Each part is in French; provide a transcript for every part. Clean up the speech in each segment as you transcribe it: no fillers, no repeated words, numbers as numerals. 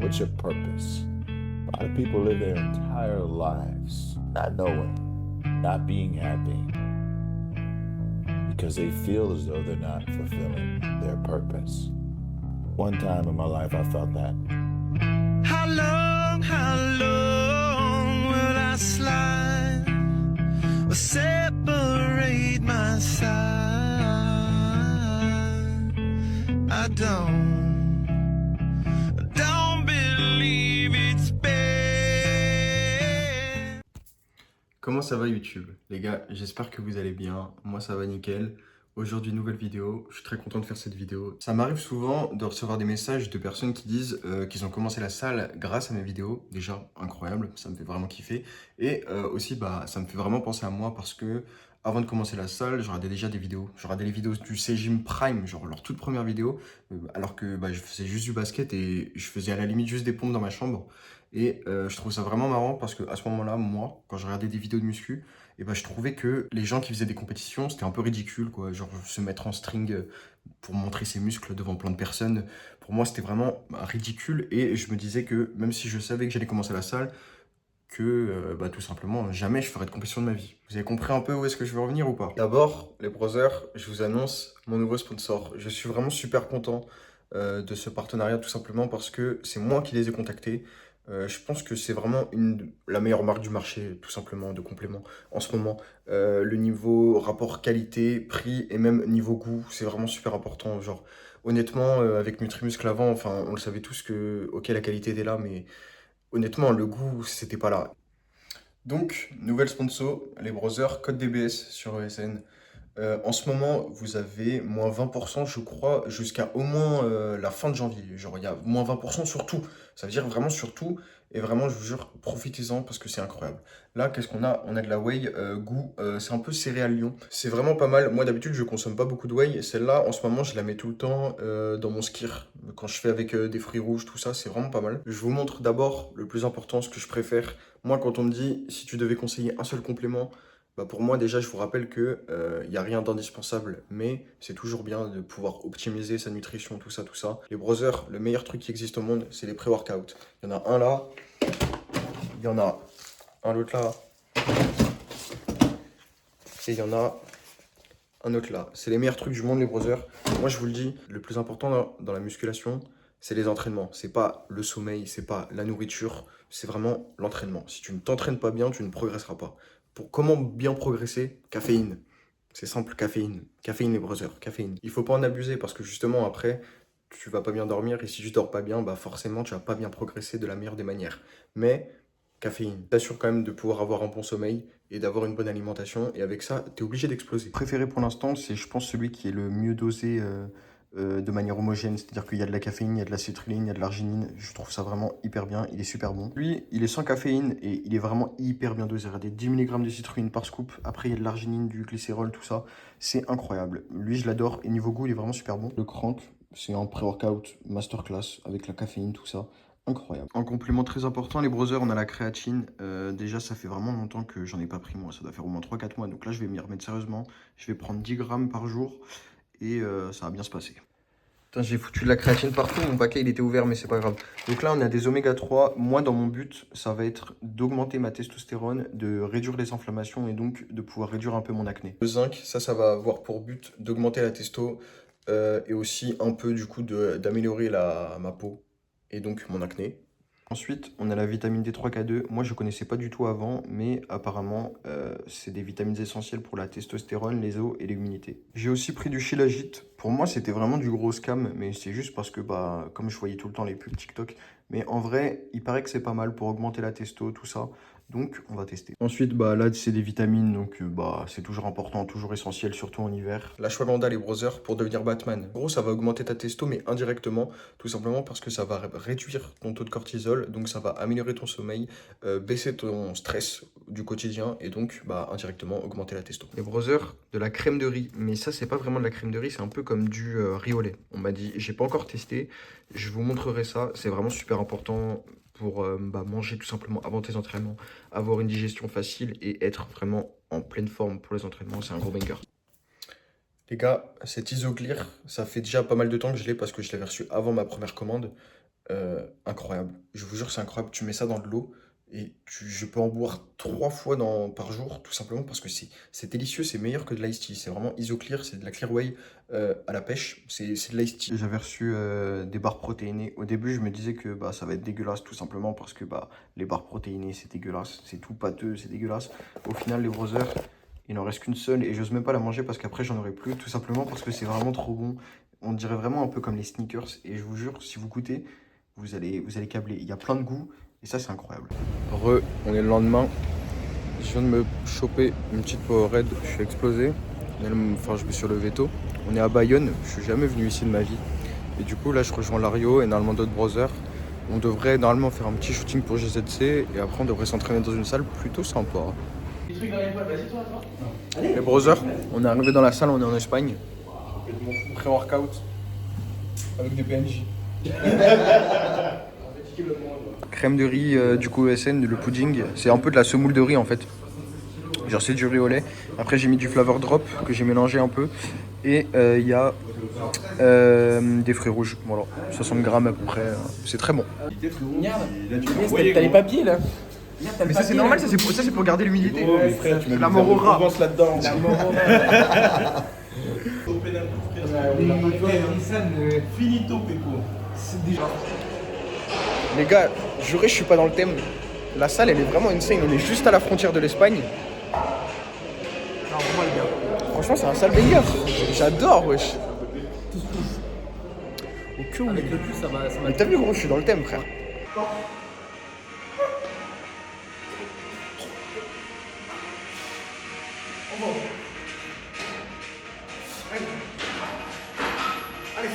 What's your purpose? A lot of people live their entire lives not knowing, not being happy, because they feel as though they're not fulfilling their purpose. One time in my life, I felt that. How long will I slide or separate my side? I don't believe it's bad. Comment ça va YouTube? Les gars, j'espère que vous allez bien. Moi ça va nickel. Aujourd'hui, nouvelle vidéo. Je suis très content de faire cette vidéo. Ça m'arrive souvent de recevoir des messages de personnes qui disent qu'ils ont commencé la salle grâce à mes vidéos. Déjà, incroyable, ça me fait vraiment kiffer. Et aussi, ça me fait vraiment penser à moi parce que avant de commencer la salle, je regardais déjà des vidéos. Je regardais les vidéos du C-Gym Prime, genre leur toute première vidéo, alors que je faisais juste du basket et je faisais à la limite juste des pompes dans ma chambre. Et je trouve ça vraiment marrant parce que à ce moment-là, moi, quand je regardais des vidéos de muscu, je trouvais que les gens qui faisaient des compétitions, c'était un peu ridicule, quoi. Genre se mettre en string pour montrer ses muscles devant plein de personnes. Pour moi, c'était vraiment ridicule et je me disais que même si je savais que j'allais commencer la salle, que tout simplement, jamais je ferais de compétition de ma vie. Vous avez compris un peu où est-ce que je veux revenir ou pas? D'abord, les brothers, je vous annonce mon nouveau sponsor. Je suis vraiment super content de ce partenariat tout simplement parce que c'est moi qui les ai contactés. Je pense que c'est vraiment la meilleure marque du marché, tout simplement, de complément en ce moment. Le niveau rapport qualité, prix et même niveau goût, c'est vraiment super important. Genre, honnêtement, avec Nutrimuscle avant, enfin, on le savait tous que, ok, la qualité était là, mais honnêtement, le goût, c'était pas là. Donc, nouvelle sponsor, les browsers, code DBS sur ESN. En ce moment, vous avez moins 20%, je crois, jusqu'à au moins la fin de janvier. Genre, il y a moins 20% sur tout. Ça veut dire vraiment sur tout. Et vraiment, je vous jure, profitez-en parce que c'est incroyable. Là, qu'est-ce qu'on a? On a de la whey goût, c'est un peu céréales Lion. C'est vraiment pas mal. Moi, d'habitude, je consomme pas beaucoup de whey. Celle-là, en ce moment, je la mets tout le temps dans mon skir. Quand je fais avec des fruits rouges, tout ça, c'est vraiment pas mal. Je vous montre d'abord le plus important, ce que je préfère. Moi, quand on me dit, si tu devais conseiller un seul complément, pour moi, déjà, je vous rappelle que y a rien d'indispensable, mais c'est toujours bien de pouvoir optimiser sa nutrition, tout ça, tout ça. Les brothers, le meilleur truc qui existe au monde, c'est les pré-workouts. Il y en a un là, il y en a un autre là, et il y en a un autre là. C'est les meilleurs trucs du monde, les brothers. Moi, je vous le dis, le plus important dans la musculation, c'est les entraînements. C'est pas le sommeil, c'est pas la nourriture, c'est vraiment l'entraînement. Si tu ne t'entraînes pas bien, tu ne progresseras pas. Pour comment bien progresser? Caféine. C'est simple, caféine. Caféine, les brothers, caféine. Il faut pas en abuser parce que justement, après, tu vas pas bien dormir et si tu dors pas bien, forcément, tu vas pas bien progresser de la meilleure des manières. Mais caféine. T'assures quand même de pouvoir avoir un bon sommeil et d'avoir une bonne alimentation. Et avec ça, tu es obligé d'exploser. Préféré pour l'instant, c'est je pense celui qui est le mieux dosé de manière homogène. C'est-à-dire qu'il y a de la caféine, il y a de la citrulline, il y a de l'arginine. Je trouve ça vraiment hyper bien. Il est super bon. Lui, il est sans caféine et il est vraiment hyper bien dosé. Regardez, 10 mg de citrulline par scoop. Après, il y a de l'arginine, du glycérol, tout ça. C'est incroyable. Lui, je l'adore. Et niveau goût, il est vraiment super bon. Le Crank, c'est un pré-workout masterclass avec la caféine, tout ça. Incroyable. En complément très important, les brothers, on a la créatine. Déjà, ça fait vraiment longtemps que j'en ai pas pris moi. Ça doit faire au moins 3-4 mois. Donc là, je vais m'y remettre sérieusement. Je vais prendre 10 grammes par jour et ça va bien se passer. Putain, j'ai foutu de la créatine partout. Mon paquet, il était ouvert, mais c'est pas grave. Donc là, on a des oméga 3. Moi, dans mon but, ça va être d'augmenter ma testostérone, de réduire les inflammations et donc de pouvoir réduire un peu mon acné. Le zinc, ça va avoir pour but d'augmenter la testo et aussi un peu du coup d'améliorer ma peau et donc mon acné. Ensuite, on a la vitamine D3K2. Moi, je ne connaissais pas du tout avant, mais apparemment, c'est des vitamines essentielles pour la testostérone, les os et l'immunité. J'ai aussi pris du Shilajit. Pour moi, c'était vraiment du gros scam, mais c'est juste parce que, comme je voyais tout le temps les pubs TikTok, mais en vrai, il paraît que c'est pas mal pour augmenter la testo, tout ça. Donc, on va tester. Ensuite, là, c'est des vitamines, donc c'est toujours important, toujours essentiel, surtout en hiver. L'ashwagandha, les brothers, pour devenir Batman. En gros, ça va augmenter ta testo, mais indirectement, tout simplement parce que ça va réduire ton taux de cortisol, donc ça va améliorer ton sommeil, baisser ton stress du quotidien, et donc, indirectement, augmenter la testo. Les brothers, de la crème de riz, mais ça, c'est pas vraiment de la crème de riz, c'est un peu comme du riz au lait. On m'a dit, j'ai pas encore testé, je vous montrerai ça, c'est vraiment super important pour manger tout simplement avant tes entraînements, avoir une digestion facile et être vraiment en pleine forme pour les entraînements. C'est un gros banger. Les gars, cet Isoclear, ça fait déjà pas mal de temps que je l'ai parce que je l'avais reçu avant ma première commande. incroyable. Je vous jure, c'est incroyable. Tu mets ça dans de l'eau et je peux en boire 3 fois par jour, tout simplement parce que c'est délicieux, c'est meilleur que de l'ice tea. C'est vraiment Isoclear, c'est de la Clear Whey à la pêche, c'est de l'ice tea. J'avais reçu des barres protéinées. Au début, je me disais que bah, ça va être dégueulasse, tout simplement parce que bah, les barres protéinées, c'est dégueulasse, c'est tout pâteux, c'est dégueulasse. Au final, les brothers, il n'en reste qu'une seule et j'ose même pas la manger parce qu'après, j'en aurai plus, tout simplement parce que c'est vraiment trop bon. On dirait vraiment un peu comme les sneakers et je vous jure, si vous goûtez, vous allez câbler. Il y a plein de goûts et ça, c'est incroyable. On est le lendemain. Je viens de me choper une petite Powerade, je suis explosé. Enfin, je me suis levé tôt. On est à Bayonne, je suis jamais venu ici de ma vie. Et du coup, là, je rejoins Lario et normalement d'autres brothers. On devrait normalement faire un petit shooting pour GZC et après, on devrait s'entraîner dans une salle plutôt sympa. Les brothers, on est arrivé dans la salle, on est en Espagne. Mon pré-workout avec des PNJ. Crème de riz du coup ESN, le pudding, c'est un peu de la semoule de riz en fait. Genre c'est du riz au lait. Après j'ai mis du flavor drop que j'ai mélangé un peu. Et il y a des fruits rouges, voilà, 60 grammes à peu près, c'est très bon. T'as les papiers là. Mais ça c'est normal, ça c'est pour garder l'humidité. Ouais, frère, tu m'as la mis mort au de rat. Provence là-dedans. Finito Pepo. C'est déjà. Les gars, juré je suis pas dans le thème. La salle elle est vraiment insane, on est juste à la frontière de l'Espagne. Franchement c'est un sale banger. J'adore wesh. Avec le cul, ça va. Mais t'as vu gros, je suis dans le thème frère. Allez.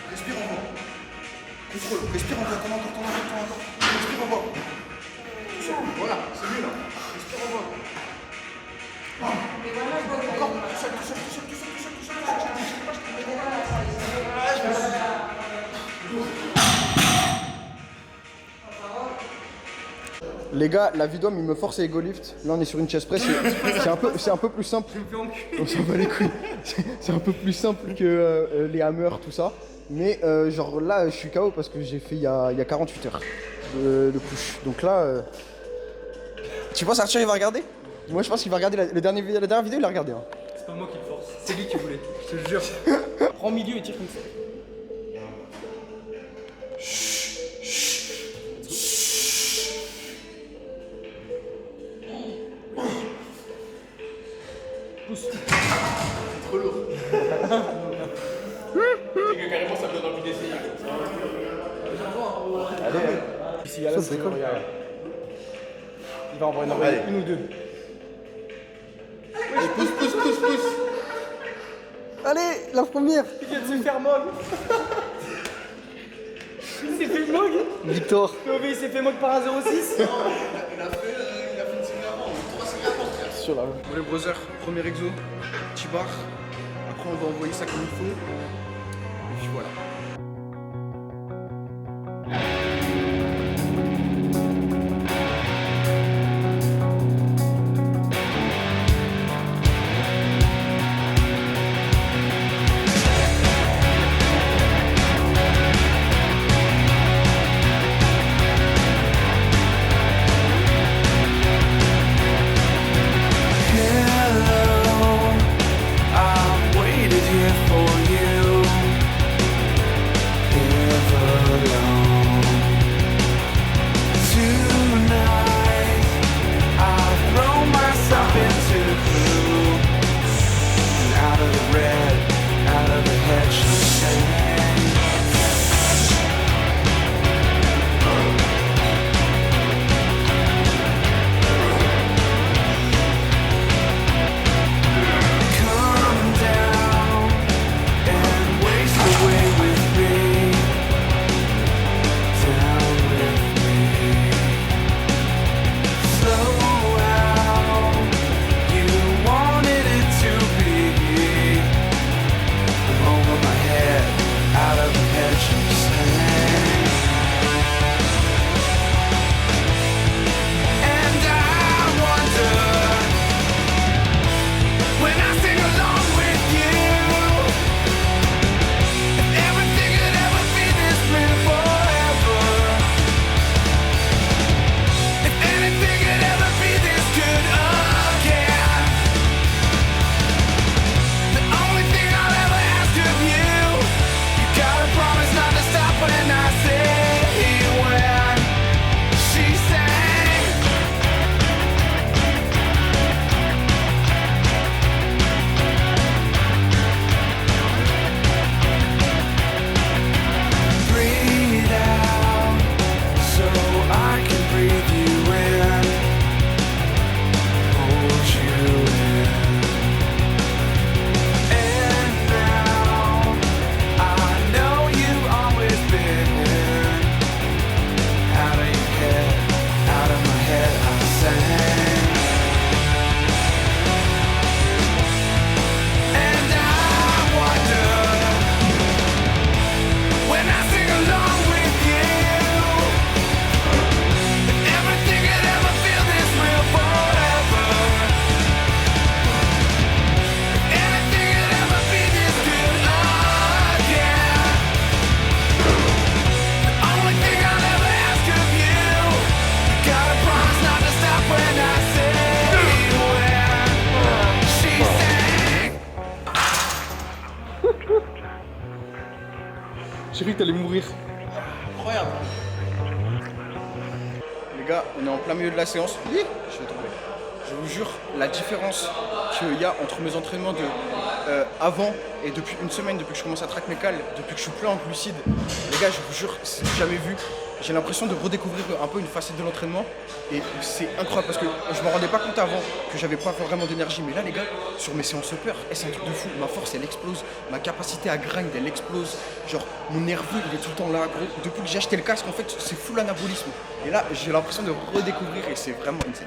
Respire en voix. Contrôle, respire en voix, attends. Respire en voix. Tout seul, voilà, c'est mieux là. Respire en voix. Encore, tout seul. Les gars, la vidéo il me force à ego lift. Là on est sur une chest press, c'est un peu plus simple. On s'en bat les couilles. C'est un peu plus simple que les hammers, tout ça. Mais genre là je suis KO parce que j'ai fait il y a 48 heures de push. Donc là, tu penses Arthur il va regarder? Moi je pense qu'il va regarder la dernière vidéo, il a regardé. Hein. C'est pas moi qui le force. C'est lui qui voulait. Je te jure. Prends au milieu et tire comme ça. Pousse. C'est trop lourd. C'est que carrément ça me donne envie d'essayer. Allez, Ici, à la ça décolle. Il va en avoir une ou deux. Allez, pousse. Allez, la première. Il vient de se faire mog. Il s'est fait mog. Victor. POV il s'est fait mog par un 06. Il a fait une série avant, 3 séries avant frère. Sur la. Bon les brothers, premier exo, petit bar. Après on va envoyer ça comme il faut. Et puis voilà. t'allais mourir. Incroyable. Les gars, on est en plein milieu de la séance. Oui, je vais tomber. Je vous jure, la différence qu'il y a entre mes entraînements avant et depuis une semaine, depuis que je commence à track mes cales, depuis que je suis plus en glucides, les gars, je vous jure, c'est jamais vu. J'ai l'impression de redécouvrir un peu une facette de l'entraînement et c'est incroyable parce que je me rendais pas compte avant que j'avais pas vraiment d'énergie. Mais là, les gars, sur mes séances upper, c'est un truc de fou. Ma force, elle explose. Ma capacité à grind, elle explose. Genre, mon nerveux, il est tout le temps là. Gros. Depuis que j'ai acheté le casque, en fait, c'est full anabolisme. Et là, j'ai l'impression de redécouvrir et c'est vraiment insane.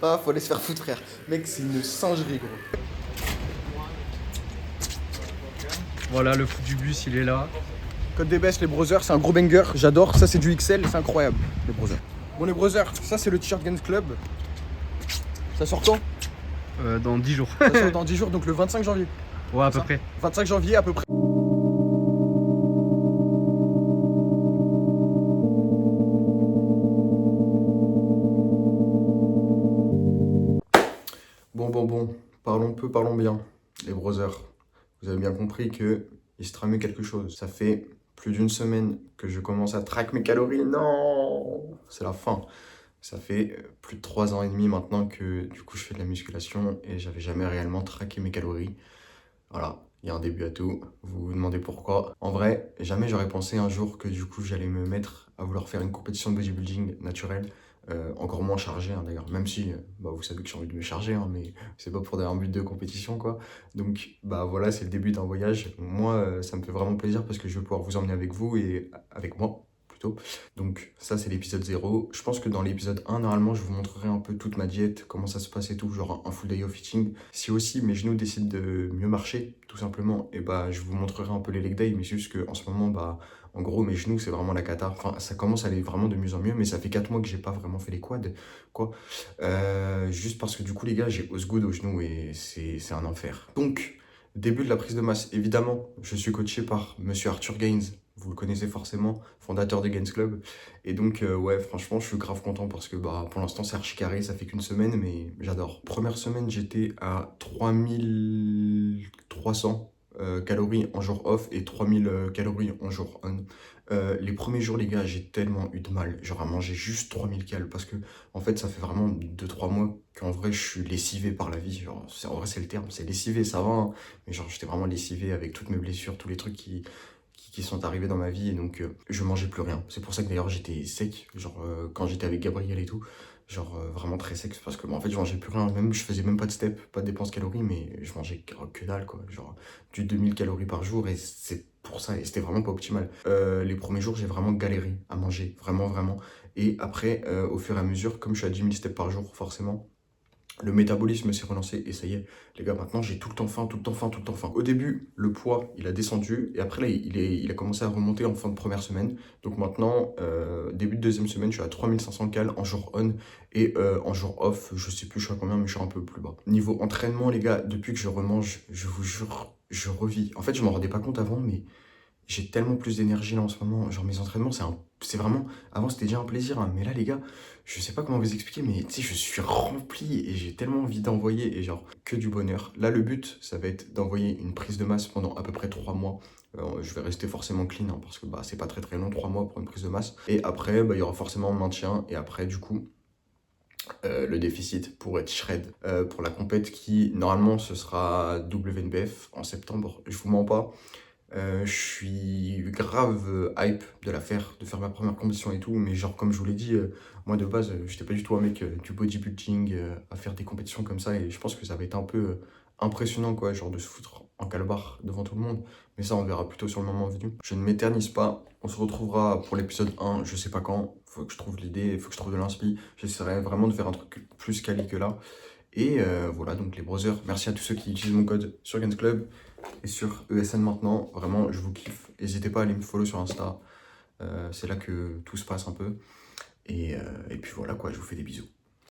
Ah, faut aller se faire foutre, frère. Mec, c'est une singerie, gros. Voilà, le fou du bus, il est là. Code DBS, les brothers, c'est un gros banger. J'adore. Ça, c'est du XL, c'est incroyable, les brothers. Bon, les brothers, ça, c'est le t-shirt Gains Club. Ça sort quand? Dans 10 jours. Ça sort dans 10 jours, donc le 25 janvier. Ouais, à peu près. 25 janvier, à peu près. Bon, parlons peu, parlons bien. Les brothers, vous avez bien compris que il se tramait quelque chose. Ça fait plus d'une semaine que je commence à track mes calories. Non, c'est la fin. Ça fait plus de 3 ans et demi maintenant que du coup je fais de la musculation et j'avais jamais réellement traqué mes calories. Voilà, il y a un début à tout. Vous vous demandez pourquoi. En vrai, jamais j'aurais pensé un jour que du coup j'allais me mettre à vouloir faire une compétition de bodybuilding naturelle. Encore moins chargée hein, d'ailleurs, même si bah, vous savez que j'ai envie de me charger, hein, mais c'est pas pour un but de compétition quoi. Donc bah voilà, c'est le début d'un voyage. Moi, ça me fait vraiment plaisir parce que je vais pouvoir vous emmener avec vous et avec moi plutôt. Donc ça c'est l'épisode 0. Je pense que dans l'épisode 1, normalement, je vous montrerai un peu toute ma diète, comment ça se passe et tout, genre un full day of eating. Si aussi mes genoux décident de mieux marcher, tout simplement, et bah je vous montrerai un peu les leg day, mais c'est juste que en ce moment, bah en gros, mes genoux, c'est vraiment la cata. Enfin, ça commence à aller vraiment de mieux en mieux, mais ça fait 4 mois que j'ai pas vraiment fait les quads, quoi. Juste parce que du coup, les gars, j'ai os good aux genoux et c'est un enfer. Donc, début de la prise de masse, évidemment, je suis coaché par Monsieur Arthur Gaines. Vous le connaissez forcément, fondateur de Gaines Club. Et donc, ouais, franchement, je suis grave content parce que bah, pour l'instant, c'est archi carré, ça fait qu'une semaine, mais j'adore. Première semaine, j'étais à 3300 calories en jour off et 3000 calories en jour on. Les premiers jours, les gars, j'ai tellement eu de mal, genre à manger juste 3000 calories parce que, en fait, ça fait vraiment 2-3 mois qu'en vrai, je suis lessivé par la vie. Genre, en vrai, c'est le terme, c'est lessivé, ça va, hein, mais genre, j'étais vraiment lessivé avec toutes mes blessures, tous les trucs qui sont arrivés dans ma vie et donc je mangeais plus rien. C'est pour ça que d'ailleurs j'étais sec, genre quand j'étais avec Gabriel et tout, genre vraiment très sec parce que en fait je mangeais plus rien, même je faisais même pas de step, pas de dépenses calories, mais je mangeais que dalle quoi, genre du 2000 calories par jour et c'est pour ça et c'était vraiment pas optimal. Les premiers jours j'ai vraiment galéré à manger, vraiment et après au fur et à mesure, comme je suis à 10 000 steps par jour forcément, le métabolisme s'est relancé et ça y est, les gars, maintenant j'ai tout le temps faim. Au début, le poids, il a descendu et après là, il a commencé à remonter en fin de première semaine. Donc maintenant, début de deuxième semaine, je suis à 3500 cal en jour on et en jour off, je sais plus je suis à combien, mais je suis un peu plus bas. Niveau entraînement, les gars, depuis que je remange, je vous jure, je revis. En fait, je m'en rendais pas compte avant, mais j'ai tellement plus d'énergie là en ce moment. Genre mes entraînements, c'est vraiment... Avant c'était déjà un plaisir, hein, mais là les gars, je sais pas comment vous expliquer, mais tu sais, je suis rempli et j'ai tellement envie d'envoyer et genre que du bonheur. Là le but, ça va être d'envoyer une prise de masse pendant à peu près 3 mois. Je vais rester forcément clean hein, parce que bah, c'est pas très long, 3 mois pour une prise de masse. Et après, bah, il y aura forcément un maintien et après du coup... le déficit pour être shred pour la compète qui normalement ce sera WNBF en septembre, je vous mens pas. Je suis grave hype de la faire, de faire ma première compétition et tout, mais genre comme je vous l'ai dit, moi de base j'étais pas du tout un mec du bodybuilding à faire des compétitions comme ça et je pense que ça va être un peu impressionnant quoi, genre de se foutre en calbar devant tout le monde, mais ça on verra plutôt sur le moment venu. Je ne m'éternise pas, on se retrouvera pour l'épisode 1, je sais pas quand, faut que je trouve l'idée, faut que je trouve de l'inspi, j'essaierai vraiment de faire un truc plus quali que là. Et voilà, donc les brothers, merci à tous ceux qui utilisent mon code sur Gaines Club et sur ESN maintenant. Vraiment, je vous kiffe. N'hésitez pas à aller me follow sur Insta. C'est là que tout se passe un peu. Et puis voilà quoi, je vous fais des bisous.